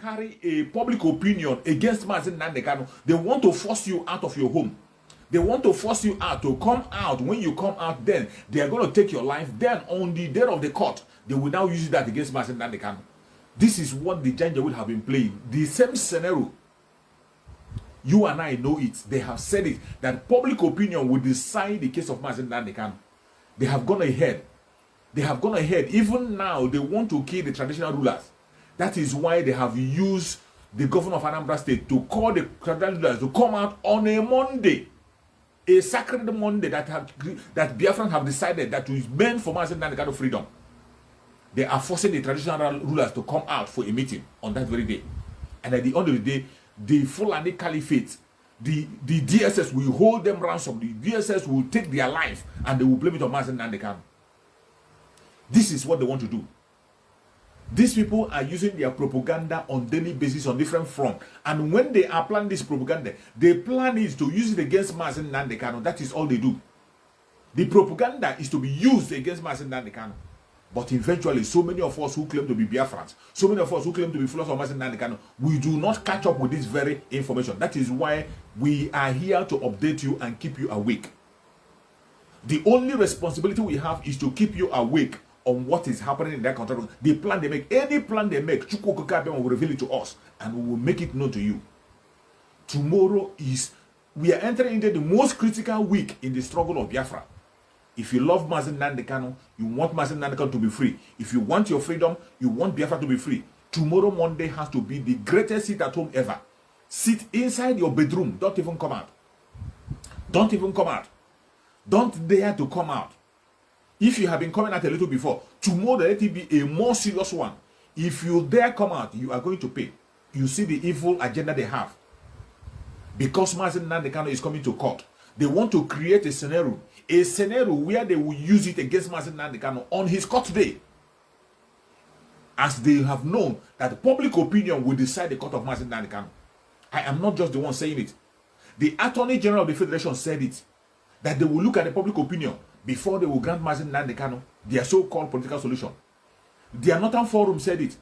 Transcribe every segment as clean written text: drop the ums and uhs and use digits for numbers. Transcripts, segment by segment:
carry a public opinion against Mazi Nnamdi Kanu. They want to force you out of your home. They want to force you out to come out. When you come out, then they are going to take your life. Then on the day of the court, they will now use that against Mazi Nnamdi Kanu. This is what the Janjaweed have been playing. The same scenario. You and I know it. They have said it. That public opinion will decide the case of Mazi Nnamdi Kanu. They have gone ahead. They have gone ahead. Even now, they want to kill the traditional rulers. That is why they have used the governor of Anambra State to call the traditional rulers to come out on a Monday. A sacred Monday that Biafrans have decided that is meant for Mazi Nnamdi Kanu freedom. They are forcing the traditional rulers to come out for a meeting on that very day. And at the end of the day, the Fulani Caliphate, the DSS will hold them ransom. The DSS will take their life and they will blame it on Mazi Nnamdi Kanu. This is what they want to do. These people are using their propaganda on daily basis on different fronts. And when they are planning this propaganda, their plan is to use it against Mazi Nnamdi Kanu. That is all they do. The propaganda is to be used against Mazi Nnamdi Kanu. But eventually, so many of us who claim to be Biafrans, so many of us who claim to be followers of Mazi Nnamdi Kanu, we do not catch up with this very information. That is why we are here to update you and keep you awake. The only responsibility we have is to keep you awake on what is happening in that country. The plan they make, any plan they make, Chukwuka will reveal it to us and we will make it known to you. Tomorrow we are entering into the most critical week in the struggle of Biafra. If you love Mazi Nnamdi Kanu, you want Mazi Nnamdi Kanu to be free. If you want your freedom, you want Biafra to be free. Tomorrow Monday has to be the greatest sit at home ever. Sit inside your bedroom. Don't even come out. Don't even come out. Don't dare to come out. If you have been coming out a little before, tomorrow let it be a more serious one. If you dare come out, you are going to pay. You see the evil agenda they have. Because Mazi Nnamdi Kanu is coming to court, they want to create a scenario where they will use it against Mazi Nnamdi Kanu on his court day. As they have known that public opinion will decide the court of Mazi Nnamdi Kanu. I am not just the one saying it. The Attorney General of the Federation said it. That they will look at the public opinion before they will grant Mazi Nnamdi Kanu their so-called political solution. The Northern Forum said it.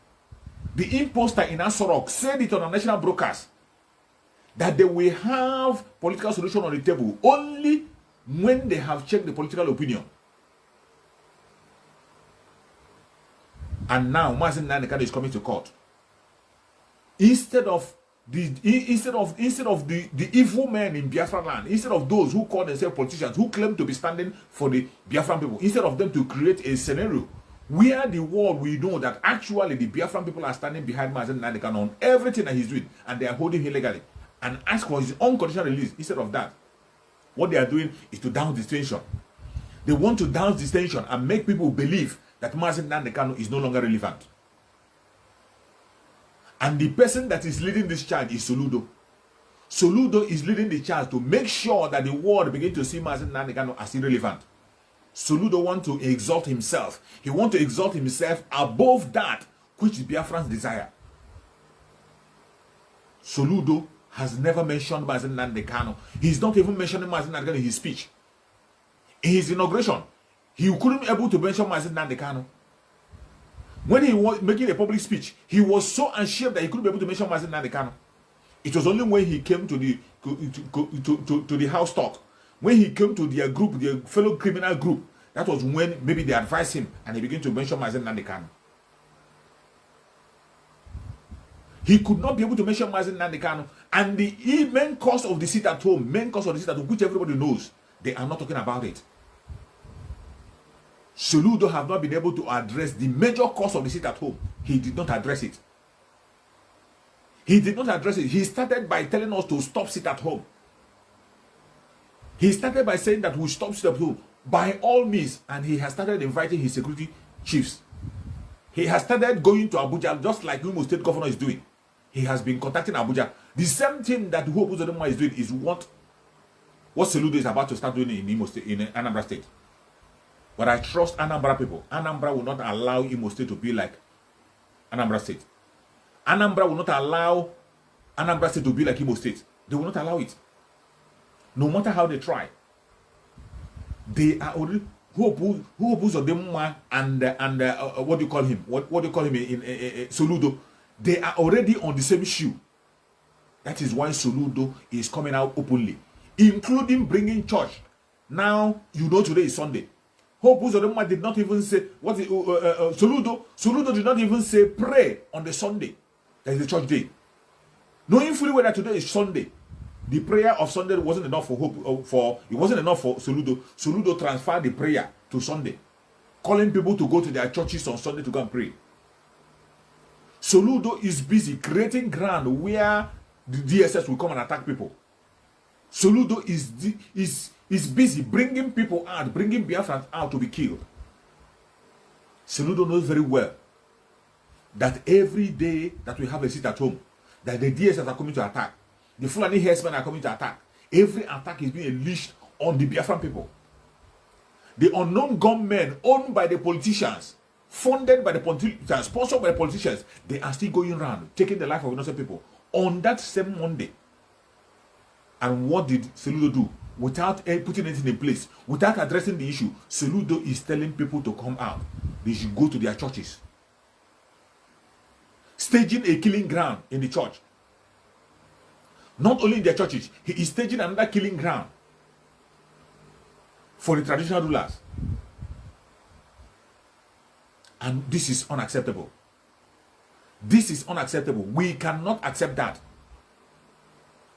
The imposter in Asorok said it on a national broadcast. That they will have political solution on the table only when they have checked the political opinion. And now Mazi Nnamdi Kanu is coming to court. Instead of the evil men in Biafra land, instead of those who call themselves politicians, who claim to be standing for the Biafran people, instead of them to create a scenario where the world will know that actually the Biafran people are standing behind Mazi Nnamdi Kanu on everything that he's doing, and they are holding him illegally, and ask for his unconditional release. Instead of that, what they are doing is to down this tension. They want to down this tension and make people believe that Mazi Nnamdi Kanu is no longer relevant. And the person that is leading this charge is Soludo. Soludo is leading the charge to make sure that the world begin to see Mazi Nnamdi Kanu as irrelevant. Soludo wants to exalt himself. He wants to exalt himself above that which the Biafrans desire. Soludo has never mentioned Mazi Nnamdi Kanu. He's not even mentioning Mazi Nnamdi Kanu in his speech. In his inauguration, he couldn't be able to mention Mazi Nnamdi Kanu. When he was making a public speech, he was so ashamed that he couldn't be able to mention Mazi Nnamdi Kanu. It was only when he came to the house talk, when he came to their group, their fellow criminal group, that was when maybe they advised him and he began to mention Mazi Nnamdi Kanu. He could not be able to mention Mazi Nnamdi Kanu, and the main cause of the sit at home, which everybody knows, they are not talking about it. Soludo have not been able to address the major cause of the sit at home. He did not address it. He did not address it. He started by telling us to stop sit at home. He started by saying that we stop sit at home by all means, and he has started inviting his security chiefs. He has started going to Abuja, just like Imo State Governor is doing. He has been contacting Abuja. The same thing that Hope Uzodinma is doing is what Soludo is about to start doing in Imo State, in Anambra State. But I trust Anambra people. Anambra will not allow Imo State to be like Anambra State. Anambra will not allow Anambra State to be like Imo State. They will not allow it. No matter how they try. They are already Hope Uzodinma and what do you call him? What do you call him in Soludo? They are already on the same shoe. That is why Soludo is coming out openly, including bringing church. Now, you know today is Sunday. Hope Uzodinma did not even say, Soludo did not even say pray on the Sunday. That is the church day. Knowing fully well that today is Sunday, the prayer of Sunday wasn't enough for Hope. It wasn't enough for Soludo. Soludo transferred the prayer to Sunday, calling people to go to their churches on Sunday to go and pray. Soludo is busy creating ground where the DSS will come and attack people. Soludo is busy bringing people out, bringing Biafrans out to be killed. Soludo knows very well that every day that we have a seat at home, that the DSS are coming to attack, the Fulani herdsmen are coming to attack. Every attack is being unleashed on the Biafran people. The unknown gunmen owned by the politicians, funded by the politicians, sponsored by the politicians, they are still going around taking the life of innocent people on that same Monday. And what did Soludo do? Without putting anything in place, without addressing the issue, Soludo is telling people to come out. They should go to their churches. Staging a killing ground in the church. Not only in their churches, he is staging another killing ground for the traditional rulers. And this is unacceptable. This is unacceptable. We cannot accept that.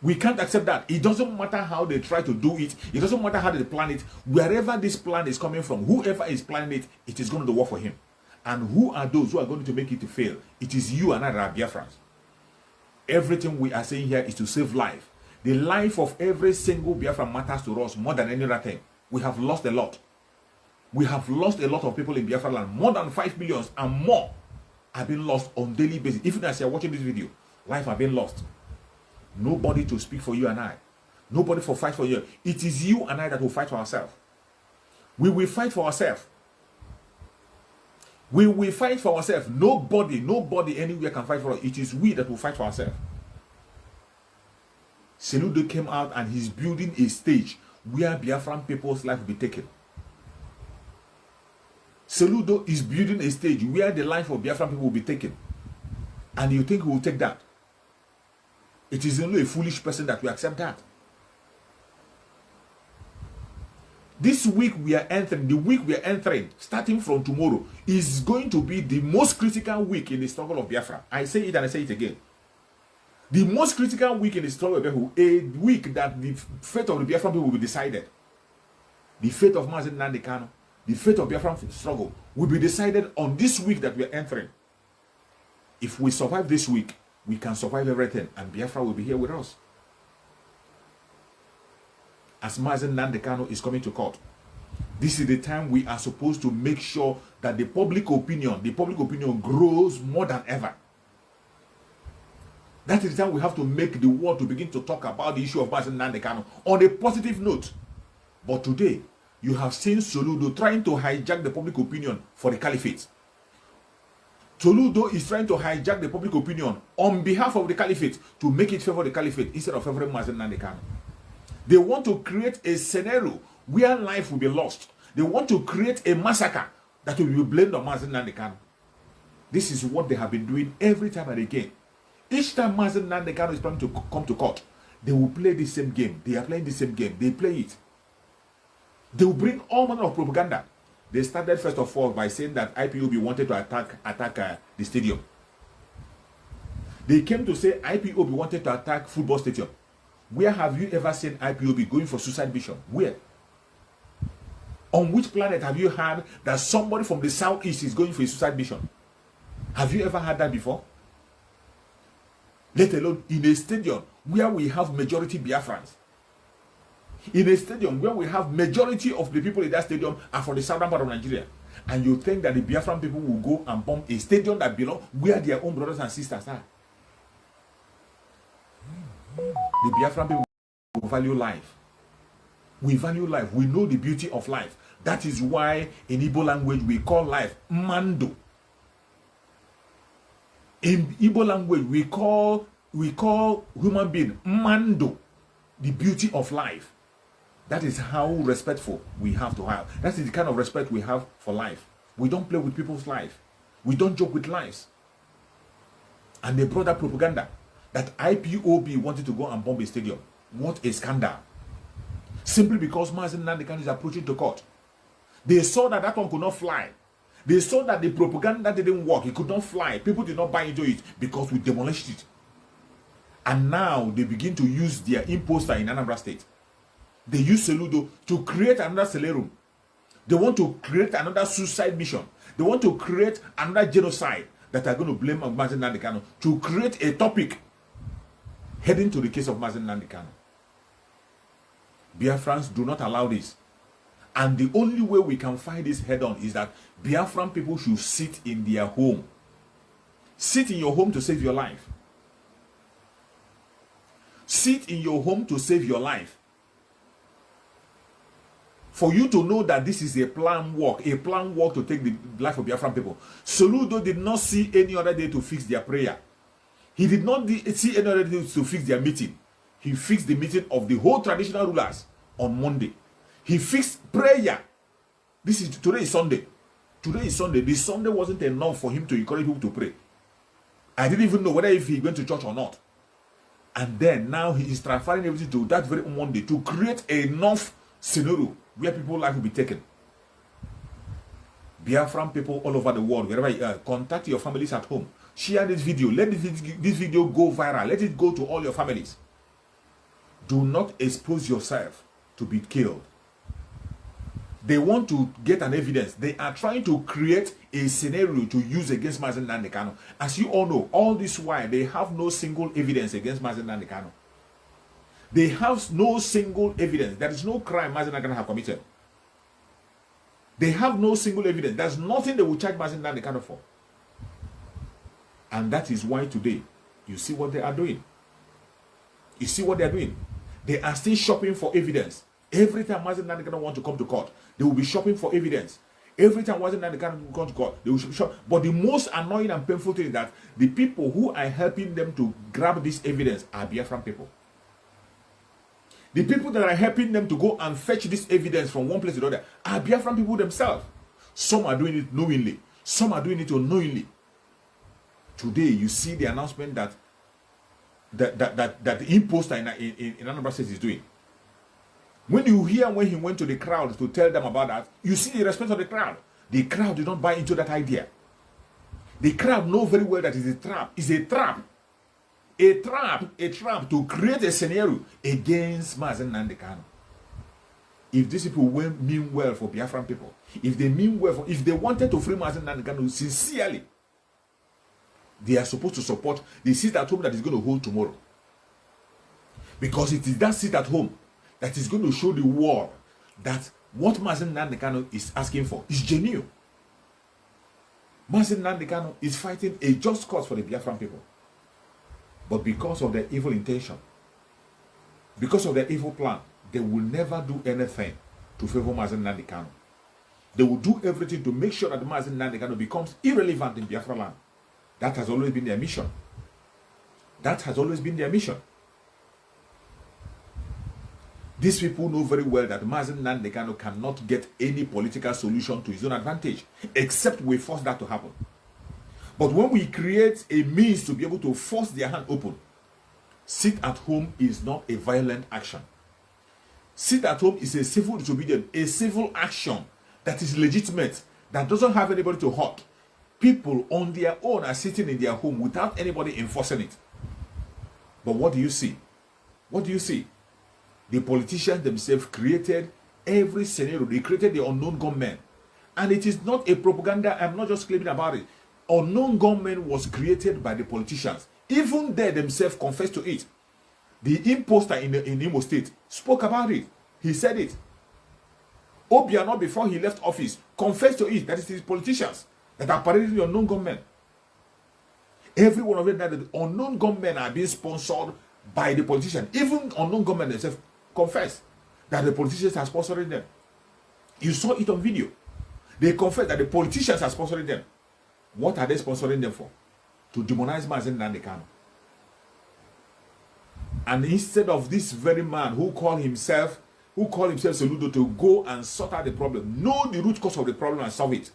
We can't accept that. It doesn't matter how they try to do it. It doesn't matter how they plan it. Wherever this plan is coming from, whoever is planning it, it is going to work for him. And who are those who are going to make it to fail? It is you and I that are Biafrans. Everything we are saying here is to save life. The life of every single Biafran matters to us more than any other thing. We have lost a lot. We have lost a lot of people in Biafra land. More than 5 million and more have been lost on daily basis. Even as you are watching this video, life have been lost. Nobody to speak for you and I. Nobody for fight for you. It is you and I that will fight for ourselves. We will fight for ourselves. We will fight for ourselves. Nobody anywhere can fight for us. It is we that will fight for ourselves. Soludo came out and he's building a stage where Biafran people's life will be taken. Soludo is building a stage where the life of Biafran people will be taken. And you think we will take that? It is only a foolish person that will accept that. This week we are entering, the week we are entering, starting from tomorrow, is going to be the most critical week in the struggle of Biafra. I say it and I say it again. The most critical week in the struggle of Biafra, a week that the fate of the Biafran people will be decided. The fate of Mazi Nnamdi Kanu, the fate of Biafran struggle will be decided on this week that we are entering. If we survive this week, we can survive everything, and Biafra will be here with us. As Mazi Nnamdi Kanu is coming to court, this is the time we are supposed to make sure that the public opinion grows more than ever. That is the time we have to make the world to begin to talk about the issue of Mazi Nnamdi Kanu on a positive note. But today, you have seen Soludo trying to hijack the public opinion for the caliphate. Soludo is trying to hijack the public opinion on behalf of the caliphate to make it favor the caliphate instead of favoring Mazi Nnamdi Kanu. They want to create a scenario where life will be lost. They want to create a massacre that will be blamed on Mazi Nnamdi Kanu. This is what they have been doing every time and again. Each time Mazi Nnamdi Kanu is planning to come to court, they will play the same game. They are playing the same game. They play it. They will bring all manner of propaganda. They started first of all by saying that IPOB wanted to attack the stadium. They came to say IPOB wanted to attack football stadium. Where have you ever seen IPOB going for suicide mission? Where? On which planet have you heard that somebody from the southeast is going for a suicide mission? Have you ever heard that before? Let alone in a stadium where we have majority Biafrans. In a stadium where we have majority of the people in that stadium are from the southern part of Nigeria. And you think that the Biafran people will go and bomb a stadium that belongs where their own brothers and sisters are? The Biafran people value life. We value life. We know the beauty of life. That is why in Igbo language we call life Mando. In Igbo language we call human being Mando, the beauty of life. That is how respectful we have to have. That is the kind of respect we have for life. We don't play with people's life. We don't joke with lives. And they brought that propaganda that IPOB wanted to go and bomb a stadium. What a scandal. Simply because Mazi Nnamdi Kanu is approaching to court. They saw that that one could not fly. They saw that the propaganda didn't work. It could not fly. People did not buy into it because we demolished it. And now they begin to use their imposter in Anambra State. They use Soludo to create another Celerum. They want to create another suicide mission. They want to create another genocide that are going to blame Mazi Nnamdi Kanu to create a topic heading to the case of Mazi Nnamdi Kanu. Biafrans do not allow this. And the only way we can fight this head on is that Biafran people should sit in their home. Sit in your home to save your life. Sit in your home to save your life. For you to know that this is a planned work to take the life of Biafran people. Soludo did not see any other day to fix their prayer. He did not see any other day to fix their meeting. He fixed the meeting of the whole traditional rulers on Monday. He fixed prayer. Today is Sunday. Today is Sunday. This Sunday wasn't enough for him to encourage people to pray. I didn't even know whether if he went to church or not. And then now he is transferring everything to that very Monday to create enough scenario where people's life will be taken. Biafran people all over the world, wherever you are, contact your families at home. Share this video. Let this video go viral. Let it go to all your families. Do not expose yourself to be killed. They want to get an evidence. They are trying to create a scenario to use against Mazi Nnamdi Kanu. As you all know, all this while, they have no single evidence against Mazi Nnamdi Kanu. They have no single evidence. There is no crime Mazi Nnamdi Kanu have committed. They have no single evidence. There's nothing they will charge Mazi Nnamdi Kanu for. And that is why today, you see what they are doing. You see what they are doing. They are still shopping for evidence. Every time Mazi Nnamdi Kanu want to come to court, they will be shopping for evidence. Every time Mazi Nnamdi Kanu will come to court, they will shop. But the most annoying and painful thing is that the people who are helping them to grab this evidence are Biafran people. The people that are helping them to go and fetch this evidence from one place to the other are Biafran people themselves. Some are doing it knowingly. Some are doing it unknowingly. Today, you see the announcement that the imposter in Anambra State is doing. When you hear when he went to the crowd to tell them about that, you see the response of the crowd. The crowd did not buy into that idea. The crowd know very well that it's a trap. It's a trap. A trap to create a scenario against Mazi Nnamdi Kanu. If these people mean well for Biafran people, if they mean well if they wanted to free Mazi Nnamdi Kanu sincerely, they are supposed to support the seat at home that is going to hold tomorrow. Because it is that seat at home that is going to show the world that what Mazi Nnamdi Kanu is asking for is genuine. Mazi Nnamdi Kanu is fighting a just cause for the Biafran people. But because of their evil intention, because of their evil plan, they will never do anything to favor Mazi Nnamdi Kanu. They will do everything to make sure that Mazi Nnamdi Kanu becomes irrelevant in Biafra land. That has always been their mission. That has always been their mission. These people know very well that Mazi Nnamdi Kanu cannot get any political solution to his own advantage, except we force that to happen. But when we create a means to be able to force their hand open, sit at home is not a violent action. Sit at home is a civil disobedience, a civil action that is legitimate, that doesn't have anybody to hurt. People on their own are sitting in their home without anybody enforcing it. But what do you see? What do you see? The politicians themselves created every scenario. They created the unknown gunman. And it is not a propaganda. I'm not just claiming about it. Unknown gunman was created by the politicians. Even they themselves confessed to it. The imposter in Imo State spoke about it. He said it. Obiano, before he left office, confessed to it. That is his politicians that are parading the unknown gunmen. Every one of them, that the unknown gunmen are being sponsored by the politicians. Even unknown gunmen themselves confess that the politicians are sponsoring them. You saw it on video. They confess that the politicians are sponsoring them. What are they sponsoring them for? To demonize Mazi Nnamdi Kanu. And instead of this very man who called himself Soludo to go and sort out the problem, know the root cause of the problem and solve it,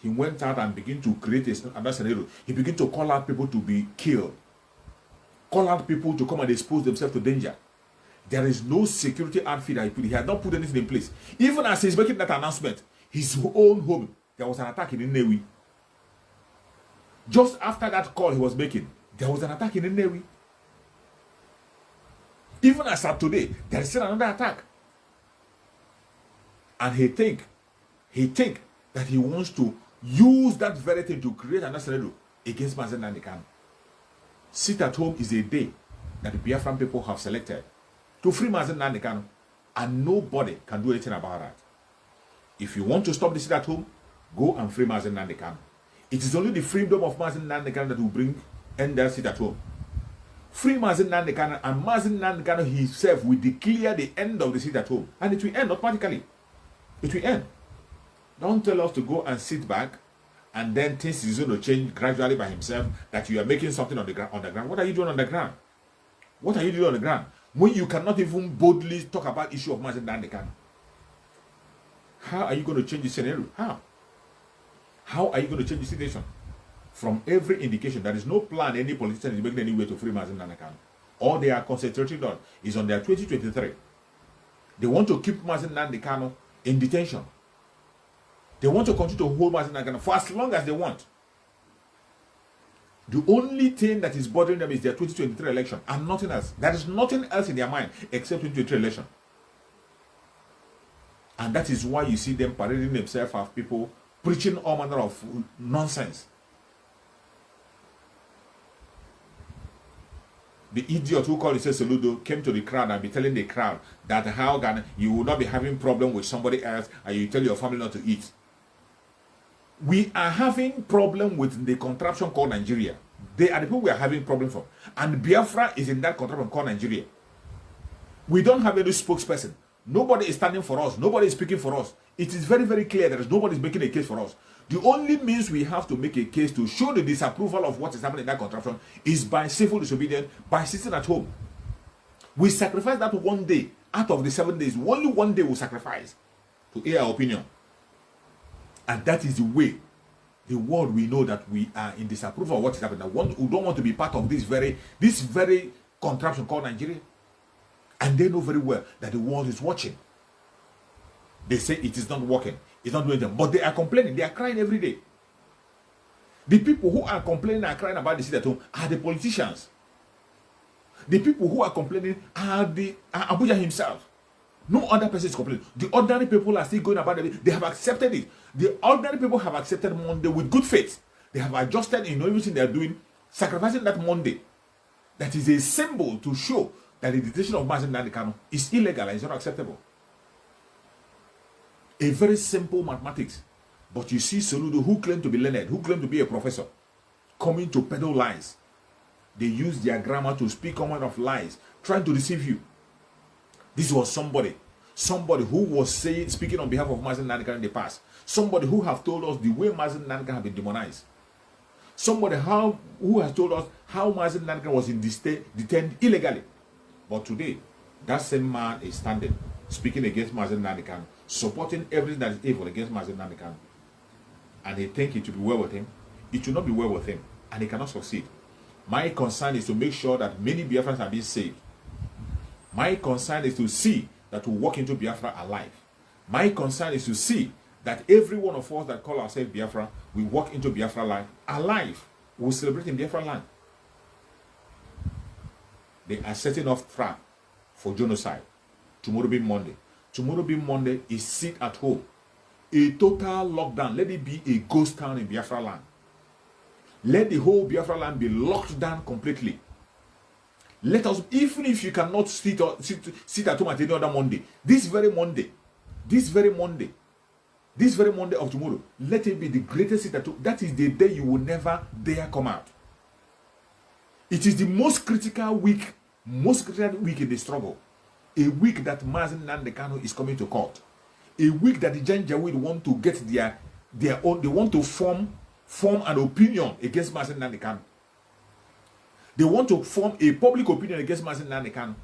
he went out and began to create another scenario. He began to call out people to be killed. Call out people to come and expose themselves to danger. There is no security outfit that he put. He had not put anything in place. Even as he's making that announcement, his own home, there was an attack in Nnewi. Just after that call he was making, there was an attack in Nnewi. Even as of today, there is still another attack. And he think that he wants to use that very thing to create another scenario against Mazi Nnamdi Kanu. Sit at home is a day that the Biafran people have selected to free Mazi Nnamdi Kanu, and nobody can do anything about that. If you want to stop the sit at home, go and free Mazi Nnamdi Kanu. It is only the freedom of Mazi Nnamdi Kanu that will end that sit at home. Free Mazi Nnamdi Kanu, and Mazi Nnamdi Kanu himself will declare the end of the sit at home, and it will end automatically. It will end. Don't tell us to go and sit back and then things is going to change gradually by himself, that you are making something on the ground. What are you doing on the ground? What are you doing on the ground when you cannot even boldly talk about the issue of Mazi Nnamdi Kanu? How are you going to change the scenario? How are you going to change the situation? From every indication, there is no plan any politician is making any way to free Mazi Nnamdi Kanu. All they are concentrating on is on their 2023. They want to keep Mazi Nnamdi Kanu in detention. They want to continue to hold Mazi Nnamdi Kanu for as long as they want. The only thing that is bothering them is their 2023 election and nothing else. There is nothing else in their mind except 2023 election. And that is why you see them parading themselves as people preaching all manner of nonsense. The idiot who called himself Soludo came to the crowd and be telling the crowd that how can you will not be having problem with somebody else and you tell your family not to eat. We are having problem with the contraption called Nigeria. They are the people we are having problem for. And Biafra is in that contraption called Nigeria. We don't have any spokesperson. Nobody is standing for us. Nobody is speaking for us. It is very, very clear that nobody is making a case for us. The only means we have to make a case to show the disapproval of what is happening in that contraption is by civil disobedience, by sitting at home. We sacrifice that one day out of the 7 days. Only one day we sacrifice to hear our opinion. And that is the way the world will know that we are in disapproval of what is happening. That we don't want to be part of this very contraption called Nigeria. And they know very well that the world is watching. They say it is not working. It's not doing them. But they are complaining. They are crying every day. The people who are complaining and crying about the sit at home are the politicians. The people who are complaining are Abuja himself. No other person is complaining. The ordinary people are still going about it. They have accepted it. The ordinary people have accepted Monday with good faith. They have adjusted in everything they are doing, sacrificing that Monday. That is a symbol to show that the detention of Mazi Nnamdi Kanu is illegal and is not acceptable. A very simple mathematics. But you see Soludo, who claimed to be learned, who claimed to be a professor, coming to peddle lies. They use their grammar to speak common of lies, trying to deceive you. This was somebody who was speaking on behalf of Mazi Nnamdi Kanu in the past. Somebody who have told us the way Mazi Nnamdi Kanu have been demonized. Somebody who has told us how Mazi Nnamdi Kanu was detained illegally. But today, that same man is standing, speaking against Mazi Nnamdi Kanu, supporting everything that is evil against Mazi Nnamdi Kanu. And he thinks it will be well with him. It will not be well with him, and he cannot succeed. My concern is to make sure that many Biafrans are being saved. My concern is to see that we walk into Biafra alive. My concern is to see that every one of us that call ourselves Biafra, we walk into Biafra life alive. We will celebrate in Biafra land. They are setting off trap for genocide. Tomorrow being Monday. Tomorrow being Monday is sit at home. A total lockdown. Let it be a ghost town in Biafra land. Let the whole Biafra land be locked down completely. Let us, even if you cannot sit at home at any other Monday, this very Monday of tomorrow, let it be the greatest sit at home. That is the day you will never dare come out. It is the most critical week in the struggle. A week that Mazi Nnamdi Kanu is coming to court. A week that the Janjaweed want to get their own, they want to form an opinion against Mazi Nnamdi Kanu. They want to form a public opinion against Mazi Nnamdi Kanu.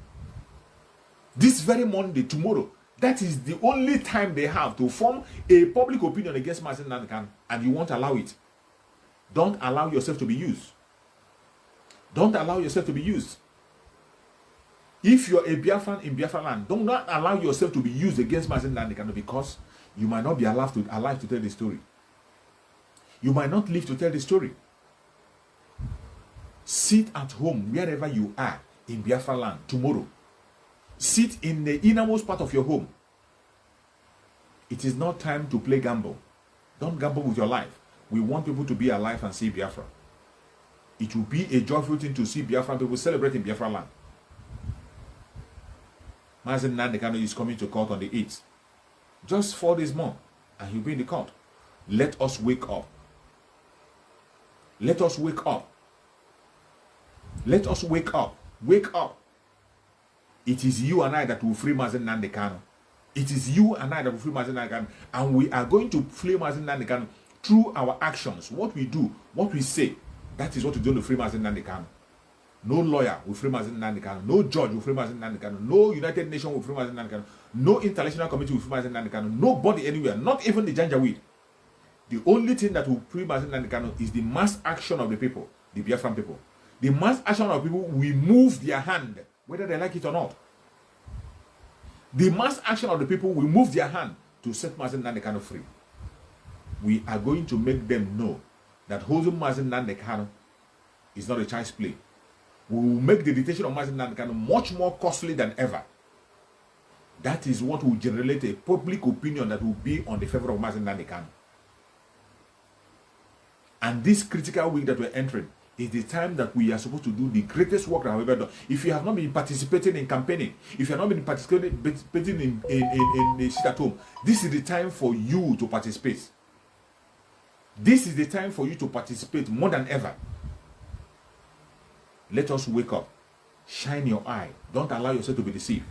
This very Monday, tomorrow, That is the only time they have to form a public opinion against Mazi Nnamdi Kanu, and you won't allow it. Don't allow yourself to be used. Don't allow yourself to be used. If you're a Biafran in Biafra land, do not allow yourself to be used against Mazi Nnamdi Kanu, because you might not be alive to tell the story. You might not live to tell the story. Sit at home wherever you are in Biafra land tomorrow. Sit in the innermost part of your home. It is not time to play gamble. Don't gamble with your life. We want people to be alive and see Biafra. It will be a joyful thing to see Biafra people celebrate in Biafra land. Mazi Nnamdi Kanu is coming to court on the 8th. Just 4 days more, and he'll be in the court. Let us wake up. Let us wake up. Let us wake up. Wake up. It is you and I that will free Mazi Nnamdi Kanu. It is you and I that will free Mazi Nnamdi Kanu. And we are going to free Mazi Nnamdi Kanu through our actions. What we do, what we say, that is what we do to free Mazi Nnamdi Kanu. No lawyer will free Mazi Nnamdi Kanu. No judge will free Mazi Nnamdi Kanu. No United Nations will free Mazi Nnamdi Kanu. No international committee will free Mazi Nnamdi Kanu. Nobody anywhere, not even the Janjaweed. The only thing that will free Mazi Nnamdi Kanu is the mass action of the people, the Biafran people. The mass action of people will move their hand, whether they like it or not. The mass action of the people will move their hand to set Mazi Nnamdi Kanu free. We are going to make them know that holding Mazi Nnamdi Kanu is not a child's play. We will make the detention of Mazi Nnamdi Kanu much more costly than ever. That is what will generate a public opinion that will be on the favor of Mazi Nnamdi Kanu. And this critical week that we're entering is the time that we are supposed to do the greatest work that we've ever done. If you have not been participating in campaigning, if you have not been participating in the sit at home, this is the time for you to participate. This is the time for you to participate more than ever. Let us wake up. Shine your eye. Don't allow yourself to be deceived.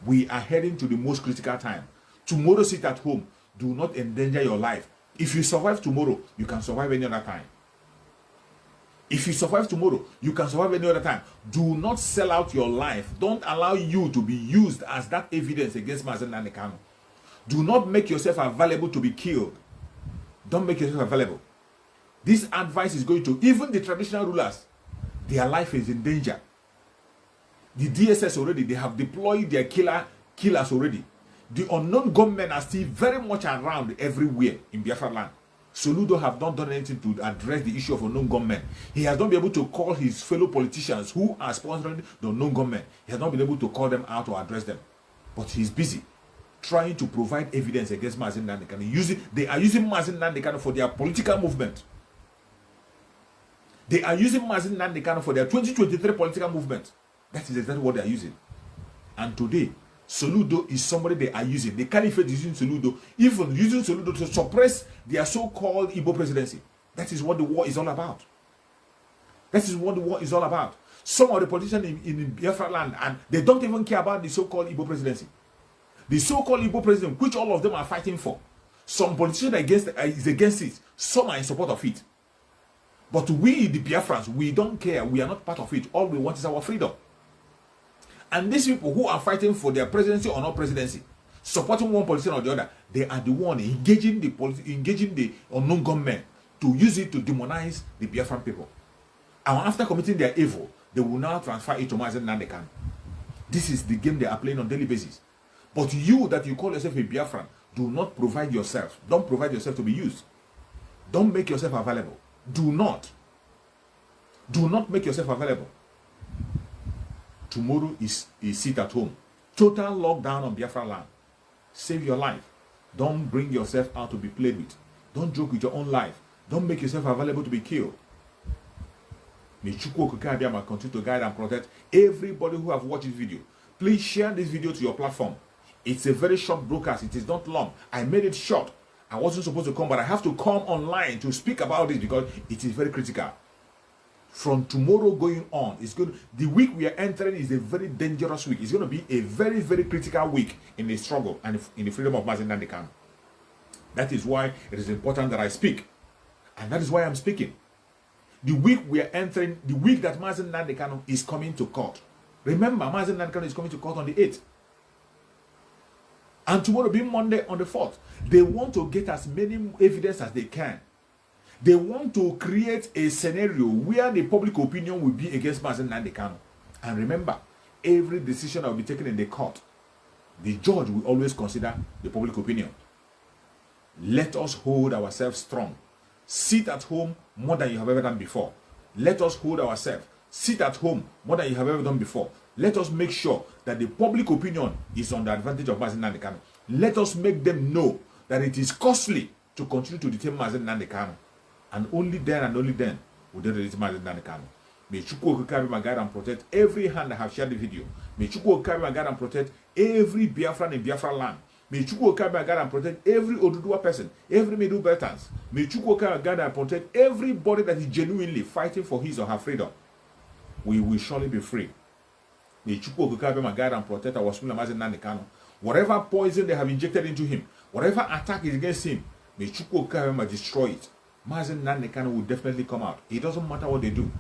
We are heading to the most critical time. Tomorrow, sit at home. Do not endanger your life. If you survive tomorrow, you can survive any other time. If you survive tomorrow, you can survive any other time. Do not sell out your life. Don't allow you to be used as that evidence against Mazi Nnamdi Kanu. Do not make yourself available to be killed. Don't make yourself available. This advice is going to even the traditional rulers. Their life is in danger. The DSS already, they have deployed their killers already. The unknown gunmen are still very much around everywhere in Biafra land. Soludo have not done anything to address the issue of unknown gunmen. He has not been able to call his fellow politicians who are sponsoring the unknown gunmen. He has not been able to call them out or address them. But he's busy trying to provide evidence against Mazi Nnamdi Kanu. They are using Mazi Nnamdi Kanu for their political movement. They are using Mazi Nnamdi Kanu for their 2023 political movement. That is exactly what they are using. And today, Soludo is somebody they are using. The caliphate is using Soludo, even using Soludo to suppress their so-called Igbo presidency. That is what the war is all about. That is what the war is all about. Some of the politicians in Biafra land, and they don't even care about the so-called Igbo presidency. The so-called Igbo president, which all of them are fighting for. Some politicians is against it. Some are in support of it. But we, the Biafrans, we don't care. We are not part of it. All we want is our freedom. And these people who are fighting for their presidency or not presidency, supporting one politician or the other, they are the one engaging the unknown gunmen to use it to demonize the Biafran people. And after committing their evil, they will now transfer it to Mazi Nnamdi Kanu. This is the game they are playing on a daily basis. But you that you call yourself a Biafran, do not provide yourself. Don't provide yourself to be used. Don't make yourself available. Do not make yourself available. Tomorrow is sit at home. Total lockdown on Biafra land. Save your life. Don't bring yourself out to be played with. Don't joke with your own life. Don't make yourself available to be killed. May Chukwu Okike continue to guide and protect everybody who have watched this video. Please share this video to your platform. It's a very short broadcast. It is not long. I made it short. I wasn't supposed to come, but I have to come online to speak about this because it is very critical. From tomorrow going on, it's good. The week we are entering is a very dangerous week. It's going to be a very, very critical week in the struggle and in the freedom of Mazi Nnamdi Kanu. That is why it is important that I speak. And that is why I'm speaking. The week we are entering, the week that Mazi Nnamdi Kanu is coming to court. Remember, Mazi Nnamdi Kanu is coming to court on the 8th. And tomorrow being Monday on the 4th, they want to get as many evidence as they can. They want to create a scenario where the public opinion will be against Mazi Nnamdi Kanu. And remember, every decision that will be taken in the court, the judge will always consider the public opinion. Let us hold ourselves strong. Sit at home more than you have ever done before. Let us hold ourselves. Sit at home more than you have ever done before. Let us make sure that the public opinion is on the advantage of Mazi Nnamdi Kanu. Let us make them know that it is costly to continue to detain Mazi Nnamdi Kanu. And only then and only then will they release Mazi Nnamdi Kanu. May Chukwu carry my guide and protect every hand that have shared the video. May Chukwu carry my guide and protect every Biafran in Biafra land. May Chukwu carry my guide and protect every Oduduwa person, every Middle Beltans. May Chukwu carry my guide and protect everybody that is genuinely fighting for his or her freedom. We will surely be free. May Chukwu carry my guide and protect our Mazi Nnamdi Kanu. Whatever poison they have injected into him, whatever attack is against him, may Chukwu carry destroy it. Mazi Nnamdi Kanu will definitely come out. It doesn't matter what they do.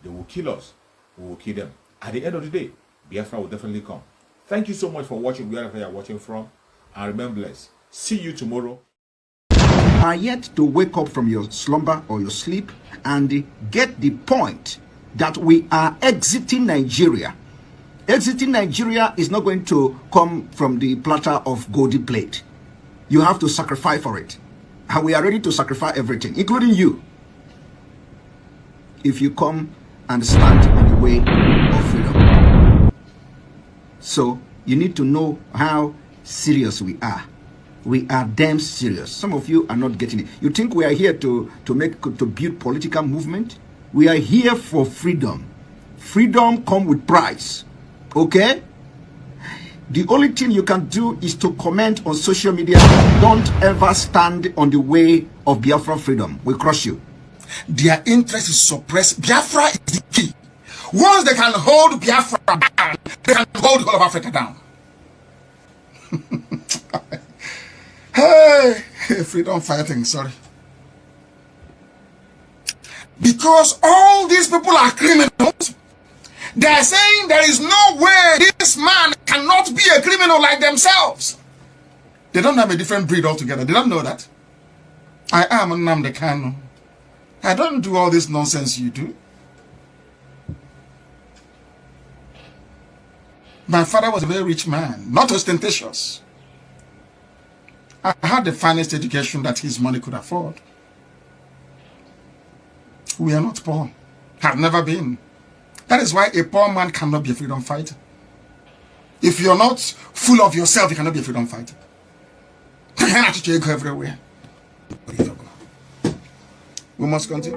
They will kill us. We will kill them. At the end of the day, Biafra will definitely come. Thank you so much for watching wherever you are watching from. And remember blessed. See you tomorrow. Are yet to wake up from your slumber or your sleep and get the point that we are exiting Nigeria. Exiting Nigeria is not going to come from the platter of golden plate. You have to sacrifice for it. And we are ready to sacrifice everything, including you, if you come and stand on the way of freedom. So you need to know how serious we are. We are damn serious. Some of you are not getting it. You think we are here to build political movement? We are here for freedom. Freedom comes with price. Okay? The only thing you can do is to comment on social media. Don't ever stand on the way of Biafra freedom. We crush you. Their interest is suppressed. Biafra is the key. Once they can hold Biafra down, they can hold the whole of Africa down. Hey, freedom fighting, sorry. Because all these people are criminals, they are saying there is no way this man cannot be a criminal like themselves. They don't have a different breed altogether. They don't know that. I am Nnamdi Kanu. I don't do all this nonsense you do. My father was a very rich man, not ostentatious. I had the finest education that his money could afford. We are not poor. Have never been. That is why a poor man cannot be a freedom fighter. If you're not full of yourself, you cannot be a freedom fighter. You have to go everywhere. We must continue.